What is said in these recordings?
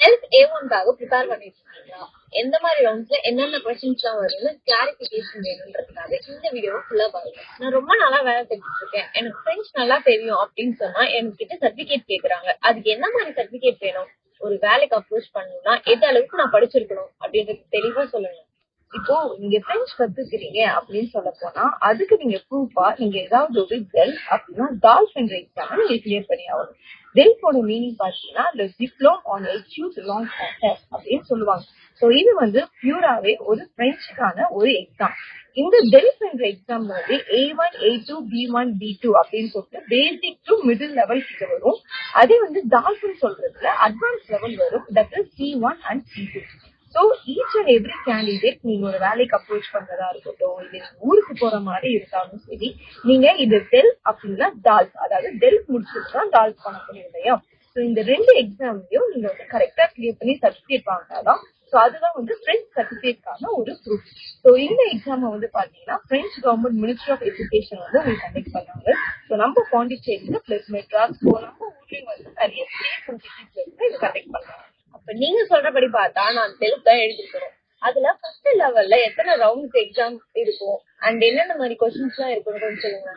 டெல்த் A1க்காக prepare பண்ணிட்டு இருக்கீங்களா? எந்த மாதிரி ரவுண்ட்ஸ்ல என்னென்ன கொஸ்டின்ஸ் எல்லாம் வரும்னு கிளாரிபிகேஷன் வேணும்ன்றதுக்காக இந்த வீடியோ ஃபுல்லா பாருங்க. நான் ரொம்ப நாளா வேலை தேடிட்டு இருக்கேன், எனக்கு பிரெஞ்சு நல்லா தெரியும் அப்படின்னு சொன்னா என்கிட்ட சர்டிபிகேட் கேக்குறாங்க. அதுக்கு என்ன மாதிரி சர்டிபிகேட் வேணும், ஒரு வேலைக்கு அப்ரோச் பண்ணணும்னா எந்த அளவுக்கு நான் படிச்சிருக்கணும் அப்படின்றது தெளிவா சொல்லுங்க. இப்போ நீங்க பிரெஞ்சு கத்துக்கிறீங்க அப்படின்னு சொல்ல போனா அதுக்கு நீங்க ப்ரூஃபா நீங்க ஏதாவது ஒரு டெல்ஃப் அப்படின்னா டால்ஃபின் எக்ஸாம் நீங்க கிளியர் பண்ணி ஆகணும். டெல்ஃபோட மீனிங் பாத்தீங்கன்னா டிப்ளோம் ஆன் எக்யூட் லாங் கான்டெஸ்ட் அப்படின்னு சொல்லுவாங்க. சோ இது வந்து பியூராவே ஒரு பிரெஞ்சுக்கான ஒரு எக்ஸாம். இந்த டெல்ஃப் என்ற எக்ஸாம் வந்து A1, A2, B1, B2 அப்படின்னு சொல்லிட்டு பேசிக் டு மிடில் லெவல் கிட்ட வரும். அதே வந்து டால்ஃபின் சொல்றதுல அட்வான்ஸ் லெவல் வரும், that is C1 and C2. So each and every candidate நீங்க ஒரு வேலைக்கு அப்ரோச் பண்றதா இருக்கட்டும், இது ஊருக்கு போற மாதிரி இருந்தாலும் சரி, நீங்க இது டெல்ஃப் அப்படின்னா டால்ஃப், அதாவது டெல்ஃப் முடிச்சுட்டு தான் டால்ஃப் பண்ண முடியும் இல்லையா? ஸோ இந்த ரெண்டு எக்ஸாம்லயும் நீங்க வந்து கரெக்டா கிளியர் பண்ணி சர்டிபிகேட் வாங்கினாதான் ஸோ அதுதான் வந்து பிரெஞ்ச் சர்டிபிகேட்கான ஒரு ப்ரூஃப். ஸோ இந்த எக்ஸாம் வந்து பாத்தீங்கன்னா French government ministry of education வந்து உங்களுக்கு கண்டக்ட் பண்ணாங்க. ஸோ நம்ம பாண்டிச்சேரியில பிளஸ் மெட்ராஸ், ஸோ நம்ம ஊர்லயும் வந்து நிறைய ஸ்டேட் அண்ட் சிட்டிஸ்ல இருந்து இது கண்டக்ட் பண்ணாங்க. அப்ப நீங்க சொல்றபடி பார்த்தா நான் டெல்த் தான் எழுதிருக்கணும். அதுல ஃபர்ஸ்ட் லெவல்ல எத்தனை ரவுண்ட்ஸ் எக்ஸாம் இருக்கும் அண்ட் என்னென்ன மாதிரி கொஸ்டின்ஸ் எல்லாம் இருக்கும் சொல்லுங்க.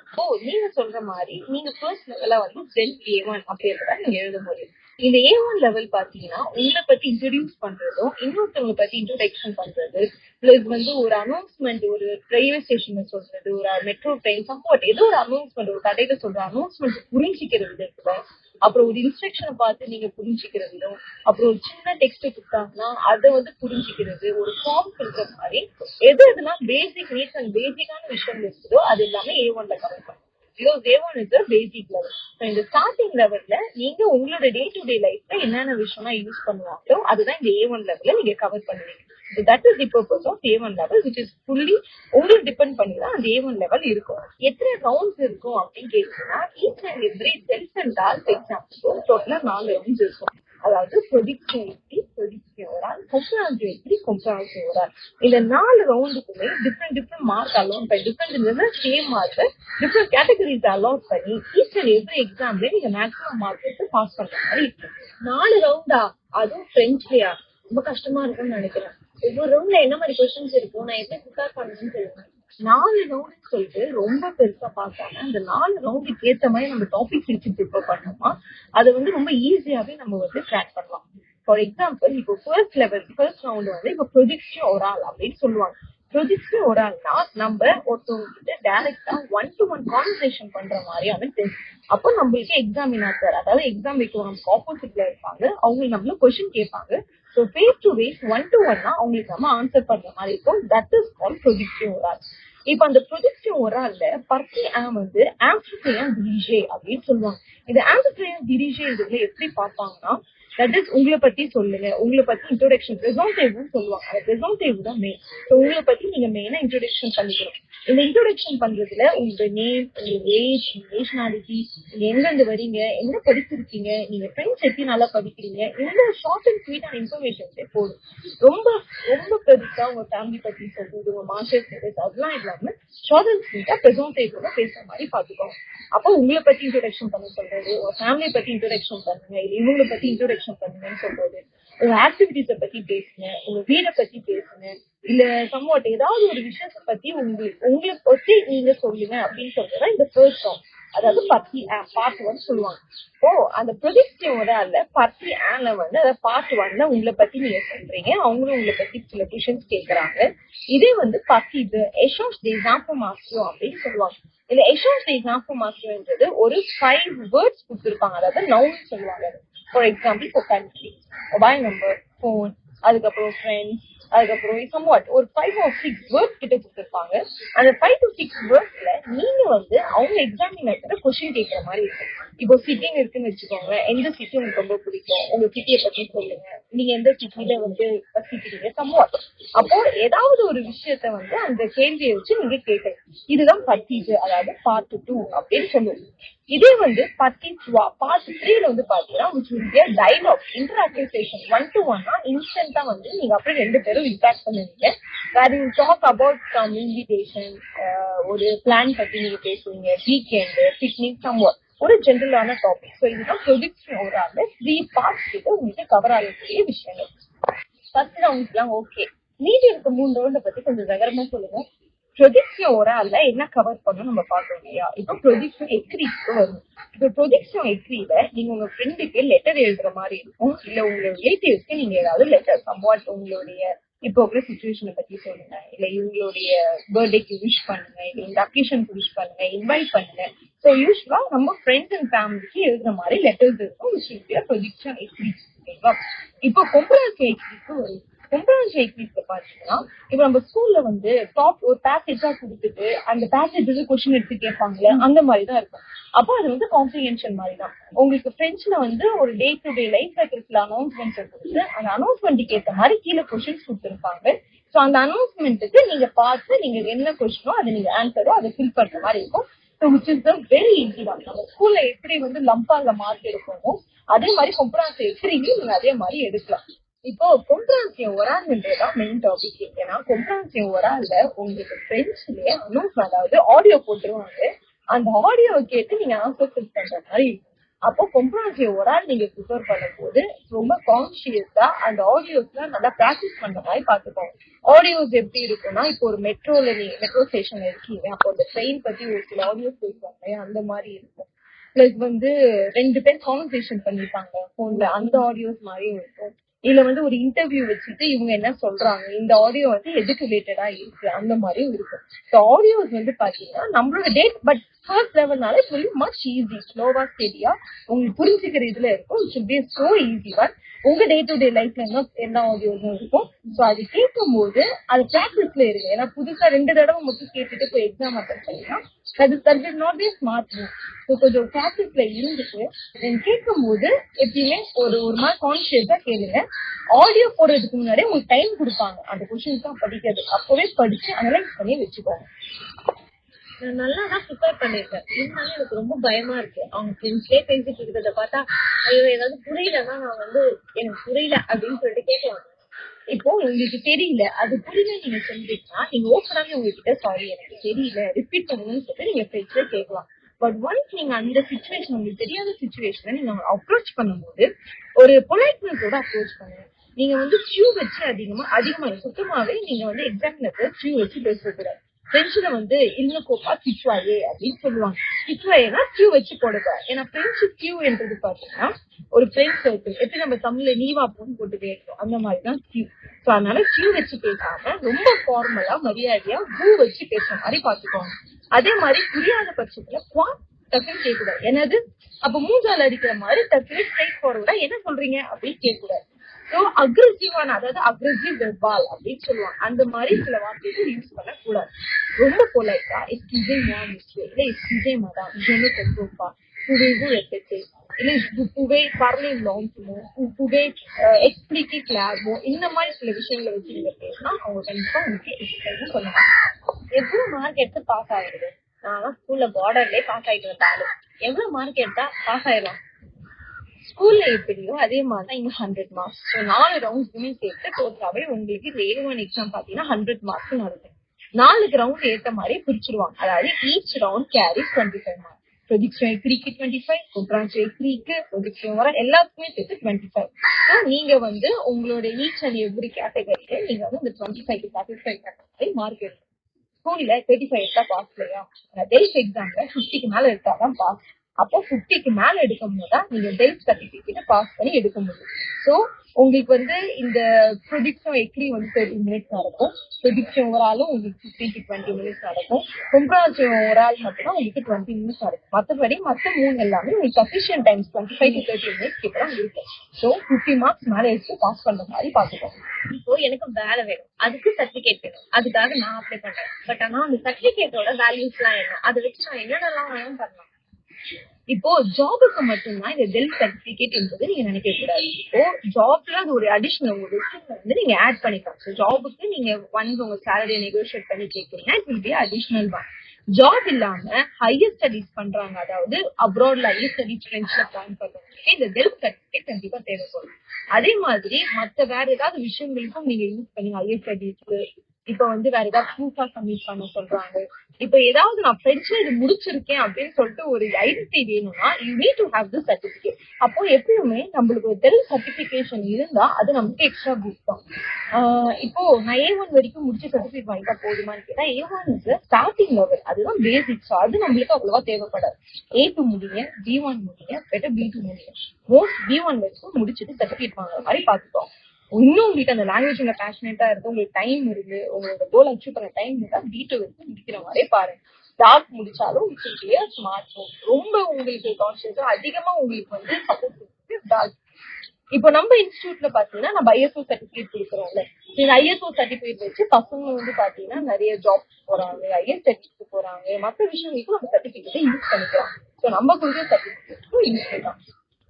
நீங்க சொல்ற மாதிரி நீங்க ஃபர்ஸ்ட் லெவல்ல வந்து டெல்த் A1 அப்படின்றத நீங்க எழுத முடியும். இந்த A1 லெவல் பாத்தீங்கன்னா உங்களை பத்தி இன்ட்ரோடியூஸ் பண்றதும் இன்னொருத்தவங்களை பத்தி இன்ட்ரோடக்ஷன் பண்றது, பிளஸ் வந்து ஒரு அனௌன்ஸ்மெண்ட், ஒரு ரயில்வே ஸ்டேஷன்ல சொல்றது, ஒரு மெட்ரோ ட்ரெயின் சப்போர்ட் ஏதோ ஒரு அனௌன்ஸ்மெண்ட், ஒரு கடையில சொல்ற அனௌன்ஸ்மெண்ட் புரிஞ்சிக்கிறது இருக்குல்ல, அப்புறம் ஒரு இன்ஸ்ட்ரக்ஷனை பார்த்து நீங்க புரிஞ்சுக்கிறதும், அப்புறம் ஒரு சின்ன டெக்ஸ்ட் கொடுத்தாங்கன்னா அதை வந்து புரிஞ்சுக்கிறது, ஒரு ஃபார்ம் இருக்கிற மாதிரி எது எதுனா பேசிக் நீட்ஸ் அண்ட் பேசிக்கான விஷயம் இருக்குதோ அது எல்லாமே A1ல கவர் பண்ணும். Because A1 is the basic level. இந்த ஸ்டார்டிங் லெவல்ல நீங்க உங்களோட டே டு டே லைஃப்ல என்னென்ன விஷயம்லாம் யூஸ் பண்ணுவாங்களோ அதுதான் இந்த A1 லெவல்ல நீங்க கவர் பண்ணுவீங்க. So that is the purpose of A1 level, which is fully உங்களுக்கு டிபெண்ட் பண்ணி தான் அந்த A1 லெவல் இருக்கும். எத்தனை ரவுண்ட்ஸ் இருக்கும் அப்படின்னு கேட்டீங்கன்னா each and every DELF and DALF எக்ஸாம்ஸ்க்கும் டோட்டலா 4 ரவுண்ட்ஸ் இருக்கும். அதாவது ப்ரொடிக்டிவ் ஓரால், கம்பராட்டிவ் ஓரால். இந்த 4 ரவுண்டுக்குமே டிஃப்ரெண்ட் மார்க் அலோன் பண்ணி, different same mark different categories allot பண்ணி ஈச் அண்ட் எவ்ரி எக்ஸாம்ல நீங்க மேக்ஸிமம் மார்க் எடுத்து பாஸ் பண்ற மாதிரி இருக்கும். 4 ரவுண்டா, அதுவும் பிரெஞ்சுலயா, ரொம்ப கஷ்டமா இருக்கும்னு நினைக்கிறேன். ஒவ்வொரு ரவுண்ட்ல என்ன மாதிரி கொஸ்டின்ஸ் இருக்கும், நான் எப்படி ப்ரிப்பேர் பண்ணணும்னு சொல்லுவேன். 4 ரவுண்ட் சொல்லிட்டு ரொம்ப பெருசா பார்க்காம அந்த 4 ரவுண்டுக்கு ஏத்த மாதிரி நம்ம டாபிக்ஸ் வச்சு ப்ரிப்பேர் பண்ணோமா அதை வந்து ரொம்ப ஈஸியாவே நம்ம வந்து கிராக் பண்ணலாம். ஃபார் எக்ஸாம்பிள், இப்போ ஃபர்ஸ்ட் ரவுண்ட் வந்து இப்போ ப்ரொஜெக்டிவ் ஓரால் அப்படின்னு சொல்லுவாங்க. ப்ரொஜெக்டிவ் ஓரால்னா நம்ம ஒருத்தவங்க கிட்ட டைரக்டா 1-to-1 கான்வர்சேஷன் பண்ற மாதிரியான டெஸ்ட். அப்போ நம்மளுக்கு எக்ஸாமினர், அதாவது எக்ஸாம் வைக்கிறவங்க ஆப்போசிட்ல இருப்பாங்க, அவங்க நம்மள கொஸ்டின் கேட்பாங்க. So face to face 1-to-1 அவங்களுக்கு நம்ம ஆன்சர் பண்ற மாதிரி இருக்கும். That is called projective oral. இப்ப அந்த ப்ரொஜெக்டிவ் ஓரால்ல பார்ட்டி வந்து ஆம்ஃபிட்ரியன் டிரிஜே அப்படின்னு சொல்லுவாங்க. இந்த ஆம்ஃபிட்ரியன் டிரிஜேன்றதுல எப்படி பார்ப்பாங்கன்னா, தட் இஸ் உங்களை பத்தி சொல்லுங்க, உங்களை பத்தி இன்ட்ரோடக்ஷன் பிரசன்டேவ்னு சொல்லுவாங்க. அந்த பிரசன்டேவ் தான் மெயின். ஸோ உங்களை பத்தி நீங்க மெயினா இன்ட்ரோடக்ஷன் பண்ணிக்கணும். இந்த இன்ட்ரோடக்ஷன் பண்றதுல உங்க நேம், உங்க ஏஜ், நேஷனாலிட்டி, நீங்க எங்கிருந்து வரீங்க, என்ன படிச்சிருக்கீங்க, நீங்க ஃப்ரெண்ட்ஸ் எப்படி நல்லா படிக்கிறீங்க, இந்த ஷார்ட் அண்ட் ஸ்வீட்டான இன்ஃபர்மேஷன்ஸே போதும். ரொம்ப ரொம்ப பெருசா உங்க ஃபேமிலி பத்தி சொல்றது, உங்க மாஸ்டர் ஸ்டேட்டஸ் அதெல்லாம் இல்லாம ஷார்ட் அண்ட் ஸ்வீட்டா பிரசன்டேஷனோட பேசுற மாதிரி பாத்துக்கோங்க. அப்போ உங்களை பத்தி இன்ட்ரோடக்ஷன் பண்ண சொல்றது, உங்க ஃபேமிலி பத்தி இன்ட்ரோடக்ஷன் பண்ணுங்க, இல்ல இவங்களை பத்தி இன்ட்ரோடக்ஷன் பண்ணுங்கன்னு சொல்றது, உங்க ஆக்டிவிட்டிஸ பத்தி பேசுங்க, உங்க வீடை பத்தி பேசுங்க, இல்ல சம்வாட் ஏதாவது ஒரு விஷயத்தை பத்தி உங்களை பத்தி நீங்க சொல்லுங்க அப்படின்னு சொல்றதுதான் இந்த ஃபர்ஸ்ட் ரவுண்ட். அதாவது பார்ட் 1 சொல்லுவாங்க. அந்த ப்ரொஜெக்டிவ் ஓரால்ல பார்ட்டி ஆன்ல வந்து அதாவது பார்ட் 1ல உங்களை பத்தி நீங்க சொல்றீங்க, அவங்களும் உங்களை பத்தி சில கொஸ்டின்ஸ் கேட்கறாங்க. இதே வந்து பார்ட்டி 2 ஏஷான்ஜ் des informations அப்படின்னு சொல்லுவாங்க. இந்த ஏஷான்ஜ் des informationsன்றது ஒரு 5 வேர்ட்ஸ் கொடுத்திருப்பாங்க, அதாவது நவுன் சொல்லுவாங்க. ஃபார் எக்ஸாம்பிள், இப்போ கண்ட்ரி, மொபைல் நம்பர், போன், அதுக்கப்புறம் ஃப்ரெண்ட்ஸ், அதுக்கப்புறம் சம்வாட் ஒரு 5 or 6 வேர்ட்ஸ் கிட்ட கொடுத்திருப்பாங்க. அந்த 5 to 6 வேர்ட்ஸ்ல நீங்க வந்து அவங்க எக்ஸாமினேட்டர் கொஸ்டின் கேட்கற மாதிரி இருக்கும். இப்போ சிட்டிங் இருக்குன்னு வச்சுக்கோங்க, எந்த சிட்டி உங்களுக்கு ரொம்ப பிடிக்கும், உங்க சிட்டியை பத்தி சொல்லுங்க, நீங்க எந்த சிட்டில வந்து வசிக்கிறீங்க சம்வாட். அப்போ ஏதாவது ஒரு விஷயத்த வந்து அந்த கேள்வியை வச்சு நீங்க கேட்கணும். இதுதான் பத்தீஜ், அதாவது பார்ட் 2 அப்படின்னு சொல்லுவோம். இதே வந்து பார்ட் 3ல வந்து பாத்தீங்கன்னா which will be a dialogue, interactive session, 1-to-1 இன்ஸ்டன்டா வந்து நீங்க அப்படியே 2 பேரும் இன்டராக்ட் பண்ணுவீங்க. where you talk about some invitation, ஒரு பிளான் பத்தி நீங்க பேசுவீங்க, வீக்கெண்ட், பிக்னிக் சம்வாட். ஒரு ஜென்ரலான டாபிக். ஸோ இதுதான் ப்ரொஜெக்ஷன் ஓவரால் 3 பார்ட்ஸ் கிட்ட உங்களுக்கு கவர் ஆகக்கூடிய விஷயங்கள். ஃபர்ஸ்ட் ரவுண்ட்ஸ்லாம் ஓகே. மீதி இருக்க 3 ரவுண்ட பத்தி கொஞ்சம் விவரமா சொல்லுங்க. ப்ரொஜெக்ஷன் ஓவரால்ல என்ன கவர் பண்ணணும் நம்ம பார்த்தோம் இல்லையா? இப்போ ப்ரொஜெக்ஷன் எக்ரிக்கு வரும். இப்போ ப்ரொஜெக்ஷன் எக்ரியில நீங்க உங்க ஃப்ரெண்டுக்கு லெட்டர் எழுதுற மாதிரி இருக்கும், இல்ல உங்களோட ரிலேட்டிவ்ஸ்க்கு நீங்க ஏதாவது லெட்டர் சம்வாட் உங்களுடைய இப்போ உள்ள சுச்சுவேஷனை பத்தி சொல்லுங்க, இல்ல இவங்களுடைய பர்த்டேக்கு விஷ் பண்ணுங்க, இல்ல இந்த அக்கேஷனுக்கு விஷ் பண்ணுங்க, இன்வைட் பண்ணுங்க. ஸோ யூஸ்வலா நம்ம ஃப்ரெண்ட்ஸ் அண்ட் ஃபேமிலிக்கு எழுதுற மாதிரி லெட்டர்ஸ் இருக்கும், which will be a projection exercise. ஓகேவா? இப்போ கொம்பரன்சியல் எக்ரிக்கு வரும். கொம்பரன்சியல் எக்ரிஸ்ல பாத்தீங்கன்னா இப்ப நம்ம ஸ்கூல்ல வந்து டாப் ஒரு பேசேஜா கொடுத்துட்டு அந்த பேசேஜ் கொஸ்டின் எடுத்து கேட்பாங்கல்ல, அந்த மாதிரிதான் இருக்கும். அப்போ அது வந்து காம்ப்ரிஹென்ஷன் மாதிரி தான். உங்களுக்கு பிரெஞ்சுல வந்து ஒரு டே டு டே லைஃப்ல இருக்கிற அனௌன்ஸ்மெண்ட் கொடுத்து அந்த அனௌன்ஸ்மெண்ட்டுக்கு ஏற்ற மாதிரி கீழே கொஸ்டின்ஸ் கொடுத்துருப்பாங்க. ஸோ அந்த அனௌன்ஸ்மெண்ட்டுக்கு நீங்க பார்த்து நீங்க என்ன கொஸ்டினோ அதை நீங்க ஆன்சரோ அதை ஃபில் பண்ற மாதிரி இருக்கும். So which is very easy தான். நம்ம ஸ்கூல்ல எப்படி வந்து லம்பால மார்க் எடுக்கணுமோ அதே மாதிரி கொம்பரன்சியல் எக்ரிலையும் நீங்க அதே மாதிரி எடுக்கலாம். இப்போ கொம்பரன்சியல் ஒரால்ன்றதுதான் மெயின் டாபிக். ஏன்னா கொம்பரன்சியல் ஒரால்ல உங்களுக்கு பிரெஞ்சுலயே அனௌன்ஸ், அதாவது ஆடியோ போட்டுருவாங்க. அந்த ஆடியோவை கேட்டு நீங்க ஆன்சர் ஃபில் பண்ற மாதிரி இருக்கும். அப்போ கொம்பரன்சியல் ஒரால் நீங்க ப்ரிப்பேர் பண்ணும் போது ரொம்ப கான்சியஸா அந்த ஆடியோஸ்லாம் நல்லா பிராக்டிஸ் பண்ற மாதிரி பாத்துக்கோங்க. ஆடியோஸ் எப்படி இருக்கும்னா, இப்போ ஒரு மெட்ரோ ஸ்டேஷன்ல இருக்கீங்க, அப்போ அந்த ட்ரெயின் பத்தி ஒரு சில ஆடியோஸ் பேசுவாங்க, அந்த மாதிரி இருக்கும். பிளஸ் வந்து 2 பேர் கான்வர்சேஷன் பண்ணிருப்பாங்க போன்ல, அந்த ஆடியோஸ் மாதிரியும் இருக்கும். இதுல வந்து ஒரு இன்டர்வியூ வச்சுட்டு இவங்க என்ன சொல்றாங்க, இந்த ஆடியோ வந்து எதுக்கு ரிலேட்டடா இருக்கு, அந்த மாதிரியும் இருக்கும். ஸோ ஆடியோஸ் வந்து பாத்தீங்கன்னா நம்மளோட டேட் பட் ஃபர்ஸ்ட் லெவல்னால இட் வில் மச் ஈஸி, ஸ்லோவா ஸ்டெடியா உங்களுக்கு புரிஞ்சுக்கிற இதுல இருக்கும். It should be so easy one. உங்க டே டு டே லைஃப்ல என்ன ஆடியோஸும் இருக்கும். ஸோ அது கேட்கும் போது அது பிராக்டிஸ்ல இருக்கு. ஏன்னா புதுசா 2 தடவை மட்டும் கேட்டுட்டு போய் எக்ஸாம் அட்டன் பண்ணிக்கலாம், that will not be smart move. So கொஞ்சம் பிராக்டிஸ்ல இருந்துட்டு கேட்கும் போது எப்பயுமே ஒரு மாதிரி கான்சியஸா கேளுங்க. ஆடியோ போடுறதுக்கு முன்னாடி உங்களுக்கு டைம் கொடுப்பாங்க அந்த கொஸ்டின்ஸ் தான் படிக்கிறது. அப்பவே படிச்சு அனலைஸ் பண்ணி வச்சுக்கோங்க. நான் நல்லா தான் ப்ரிப்பேர் பண்ணிருக்கேன். இருந்தாலும் எனக்கு ரொம்ப பயமா இருக்கு. அவங்க ஃப்ரெண்ட்ஸ்லயே பேசிட்டு இருக்கிறத பார்த்தா ஐயோ ஏதாவது புரியலன்னா நான் வந்து எனக்கு புரியல அப்படின்னு சொல்லிட்டு கேட்கலாம். இப்போ உங்களுக்கு தெரியல, அது புரியல நீங்க சொல்லிட்டீங்கன்னா நீங்க ஓப்பனாவே உங்ககிட்ட சாரி எனக்கு தெரியல ரிப்பீட் பண்ணணும்னு சொல்லிட்டு நீங்க ஃப்ரெண்ட்ஸ்ல கேட்கலாம். பட் ஒன்ஸ் நீங்க அந்த சிச்சுவேஷன், உங்களுக்கு தெரியாத சிச்சுவேஷனை நீங்க அப்ரோச் பண்ணும்போது ஒரு பொலைட்னஸோட அப்ரோச் பண்ணுங்க. நீங்க வந்து ஃபியூ வச்சு அதிகமா சுத்தமாவே நீங்க வந்து எக்ஸாம்பிள் ஃபியூ வச்சு பேசக்கூடாது. பிரெஞ்சுல வந்து இல்ல கோப்பா கிச்சுவாயே அப்படின்னு சொல்லுவாங்க. கிச்சுவாயேனா கியூ வச்சு போடுவா. ஏன்னா பிரெஞ்சு கியூ என்றது பாத்தீங்கன்னா ஒரு பிரெஞ்ச் சர்க்கிள், எப்படி நம்ம தமிழ்ல நீவா போன்னு போட்டு பேசுறோம் அந்த மாதிரிதான் கியூ. சோ அதனால கியூ வச்சு பேசாம ரொம்ப ஃபார்மலா மரியாதையா பூ வச்சு பேசுற மாதிரி பாத்துக்கோங்க. அதே மாதிரி புரியாத பட்சத்துல டக்குன்னு கேட்கக்கூடாது. என்னது அப்ப மூஞ்சால அடிக்கிற மாதிரி டக்குன்னு ஸ்ட்ரைட் ஃபார்வர்டா என்ன சொல்றீங்க அப்படின்னு கேட்கக்கூடாது. ஸோ அக்ரெசிவான, அதாவது அக்ரெசிவ் வெர்பால் அப்படின்னு சொல்லுவாங்க, அந்த மாதிரி சில வார்த்தைகள் யூஸ் பண்ண கூடாது. ரொம்ப பொலைட்டா எஸ்கியூசே moi monsieur, இல்ல எஸ்கியூசே madame, je ne comprends pas, pouvez-vous répéter, இல்ல vous pouvez parler lentement, vous pouvez expliquer clairement, இந்த மாதிரி சில விஷயங்களை வச்சு நீங்க பேசினா அவங்க கண்டிப்பா உங்களுக்கு எக்ஸ்பிளைன் பண்ணுவாங்க. எவ்வளவு மார்க் எடுத்து பாஸ் ஆகுது? நான் ஸ்கூல்ல பார்டர்லயே பாஸ் ஆயிட்டு வந்தாலும் எவ்வளவு மார்க் எடுத்தா பாஸ் ஆயிடலாம்? ஸ்கூல்ல எப்படியோ அதே மாதிரிதான் இங்க 100 மார்க்ஸ். 4 ரவுண்ட்ஸுமே சேர்த்து டோட்டலாவே உங்களுக்கு A1 எக்ஸாம் பாத்தீங்கன்னா 100 மார்க்ஸ் நடக்கும். 4 ரவுண்ட் ஏத்த மாதிரி பிரிச்சிருவாங்க. அதாவது each round carries 25 marks. Projection எக்ரிக்கு 25, கொம்பரன்சியல் எக்ரிக்கு, ப்ரொஜெக்ஷன் வர எல்லாத்துக்குமே சேர்த்து 25. ஸோ நீங்க வந்து உங்களோட ஈச் அண்ட் எவ்ரி கேட்டகரியில நீங்க வந்து இந்த 25க்கு சாட்டிஸ்ஃபை பண்ற மாதிரி மார்க் எடுக்கணும். ஸ்கூல்ல 35 எடுத்தா பாஸ் இல்லையா? டெல்ஃப் எக்ஸாம்ல 50க்கு மேல எடுத்தாதான் பாஸ். அப்போ 50க்கு மேல எடுக்கும் போதுதான் நீங்க டெல்ஃப் சர்டிபிகேட் பாஸ் பண்ணி எடுக்க முடியும். சோ உங்களுக்கு வந்து இந்த ப்ரொஜெக்ஷன் எக்ரி வந்து 30 மினிட்ஸ் நடக்கும். ப்ரொஜெக்ஷன் ஓவராலும் உங்களுக்கு 15 to 20 மினிட்ஸ் நடக்கும். கொம்பரன்சியல் ஓவரால் மட்டும்தான் உங்களுக்கு 20 மினிட்ஸ் நடக்கும். மற்றபடி மற்ற 3 எல்லாமே உங்களுக்கு சஃபிஷியன்ட் டைம்ஸ் 25 to 30 மினிட்ஸ் கிட்ட தான் இருக்கும். ஸோ 50 மார்க்ஸ் மேல எடுத்து பாஸ் பண்ற மாதிரி பாத்துக்கோங்க. இப்போ எனக்கு வேலை வேணும், அதுக்கு சர்டிபிகேட் வேணும், அதுக்காக நான் அப்ளை பண்றேன். பட் ஆனா அந்த சர்டிபிகேட்டோட வேல்யூஸ் எல்லாம் என்ன, அதை வச்சு நான் என்னென்னலாம் வேணும் பண்ணலாம்? இப்போ ஜாபுக்கு மட்டும்தான் இந்த டெல்ஃப் சர்டிபிகேட் என்பது நீங்க நினைக்க கூடாது. இப்போ ஜாப்ல அது ஒரு அடிஷனல் ஒரு விஷயம் வந்து நீங்க ஆட் பண்ணிக்கலாம். ஸோ ஜாபுக்கு நீங்க ஒன்ஸ் உங்க சேலரியை நெகோஷியேட் பண்ணி கேட்கறீங்கன்னா இட் வில் பி அடிஷனல் தான். ஜாப் இல்லாம ஹையர் ஸ்டடிஸ் பண்றாங்க, அதாவது அப்ராட்ல ஹையர் ஸ்டடிஸ் பிரெஞ்ச்ல பிளான் பண்றவங்களுக்கு இந்த டெல்ஃப் சர்டிபிகேட் கண்டிப்பா தேவைப்படும். அதே மாதிரி மத்த வேற ஏதாவது விஷயங்களுக்கும் நீங்க யூஸ் பண்ணி ஹையர் ஸ்டடிஸ்க்கு இப்ப வந்து வேற ஏதாவது ப்ரூஃபா சப்மிட் பண்ண சொல்றாங்க. இப்ப ஏதாவது நான் ஃப்ரெண்ட்ஸ்ல இது முடிச்சிருக்கேன் அப்படின்னு சொல்லிட்டு ஒரு ஐடென்டிட்டி வேணும்னா you need to have the certificate. அப்போ எப்பயுமே நம்மளுக்கு ஒரு சர்டிபிகேஷன் இருந்தா அது நமக்கு எக்ஸ்ட்ரா பூஸ்ட் தான். இப்போ நான் A1 வரைக்கும் முடிச்சு சர்டிபிகேட் வாங்கிட்டா போதுமான்னு கேட்டா A1 இஸ் ஸ்டார்டிங் லெவல், அதுதான் பேசிக்ஸ். அது நம்மளுக்கு அவ்வளவா தேவைப்படாது. A2 முடிங்க, B1 முடிங்க, பெட்டர் B2 முடிங்க. மோஸ்ட் B1 வரைக்கும் முடிச்சுட்டு சர்டிபிகேட் வாங்குற மாதிரி பாத்துக்கோ. இன்னும் உங்களுக்கு அந்த லாங்குவேஜ்ல பேஷனேட்டா இருக்கு, உங்களுக்கு டைம் இருக்கு, உங்களோட கோல் அச்சீவ் பண்ண டைம் இருந்தா B2 வரைக்கும் முடிக்கிற மாதிரி பாருங்க. டாக் முடிச்சாலும் ஸ்மார்ட் ஃபோன் ரொம்ப உங்களுக்கு கான்சியஸா அதிகமா உங்களுக்கு வந்து சப்போர்ட் பண்ணுறது டாக். இப்போ நம்ம இன்ஸ்டியூட்ல பாத்தீங்கன்னா நம்ம ISO சர்டிபிகேட் கொடுக்குறோம்ல. இந்த ISO சர்டிபிகேட் வச்சு பசங்க வந்து பாத்தீங்கன்னா நிறைய ஜாப் போறாங்க, IS சர்டிபிகேட் போறாங்க, மற்ற விஷயங்களுக்கும் நம்ம சர்டிபிகேட்டை யூஸ் பண்ணிக்கலாம். ஸோ நம்ம கொடுக்குற சர்டிபிகேட்டும் யூஸ் பண்ணிக்கலாம்.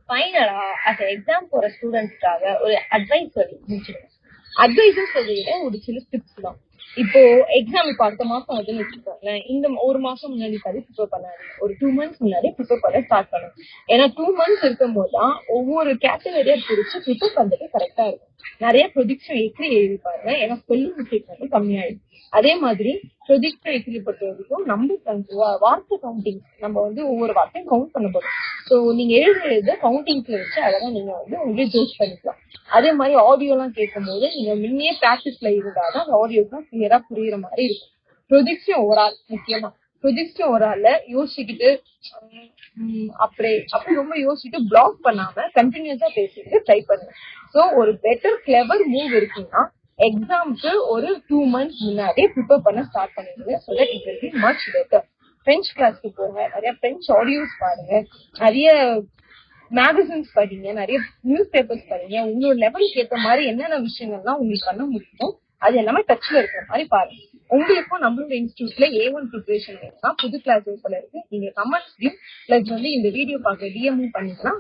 ஃபைனலா அஸ் எக்ஸாம் போற ஸ்டூடெண்ட்ஸ்க்காக ஒரு அட்வைஸ் சொல்லி முடிச்சிருக்கேன். அட்வைஸும் சொல்லிட ஒரு சில டிப்ஸ் தான். இப்போ எக்ஸாம் இப்போ அடுத்த மாசம் வருதுன்னு வச்சுக்கோங்க, இந்த ஒரு மாசம் முன்னாடி ப்ரிப்பேர் பண்ணாரு, ஒரு 2 months முன்னாடி ப்ரிப்பேர் பண்ண ஸ்டார்ட் பண்ணுங்க. ஏன்னா 2 months இருக்கும் போதுதான் ஒவ்வொரு கேட்டகரியா பிரிச்சு ப்ரிப்பேர் பண்றது கரெக்டா இருக்கும். நிறைய ப்ரொஜெக்ஷன் எக்ரி எழுதி பாருங்க, ஏன்னா ஸ்பெல்லிங் மிஸ்டேக் வந்து கம்மியாயிடும். அதே மாதிரி ப்ரொஜெக்ஷன் எக்ரி பொறுத்த வரைக்கும் நம்ம வார்த்தை கவுண்டிங், நம்ம வந்து ஒவ்வொரு வார்த்தையும் கவுண்ட் பண்ண போறோம். ஸோ நீங்க எழுதுறது கவுண்டிங்ஸ்ல வச்சு அதெல்லாம் நீங்க வந்து உங்களே ஜூஸ் பண்ணிக்கலாம். அதே மாதிரி ஆடியோ எல்லாம் கேட்கும் போது நீங்க முன்னே பிராக்டிஸ்ல இருந்தாதான் அந்த ஆடியோஸ்லாம் கிளியரா புரியுற மாதிரி இருக்கும். ப்ரொஜெக்ஷன் ஓவரால் முக்கியமா ப்ரொஜெக்ஷன் ஓவரால யோசிச்சுக்கிட்டு அப்படி ரொம்ப யோசிச்சுட்டு பிளாக் பண்ணாம கண்டினியூஸா பேசிட்டு ட்ரை பண்ணுங்க. ஸோ ஒரு பெட்டர் கிளவர் மூவ் இருக்குன்னா எக்ஸாம்க்கு ஒரு 2 months முன்னாடியே ப்ரிப்பேர் பண்ண ஸ்டார்ட் பண்ணிடுங்க. So that it will be much better. French கிளாஸ்க்கு போங்க, நிறைய பிரெஞ்சு ஆடியோஸ் பாருங்க, நிறைய மேகசின்ஸ் படிங்க, நிறைய நியூஸ் பேப்பர்ஸ் படிங்க. உங்களோட லெவலுக்கு ஏற்ற மாதிரி என்னென்ன விஷயங்கள்லாம் உங்களுக்கு பண்ண முடியுமோ அது எல்லாமே டச்ல இருக்கிற மாதிரி பாருங்க. உங்களுக்கும் நம்மளோட இன்ஸ்டியூட்ல A1 ப்ரிப்பரேஷன் வேணும்னா புது கிளாஸ் ஓப்பன் இருக்கு. நீங்க கமெண்ட்ஸ்லயும் பிளஸ் வந்து இந்த வீடியோ பார்க்க DM பண்ணிக்கலாம்.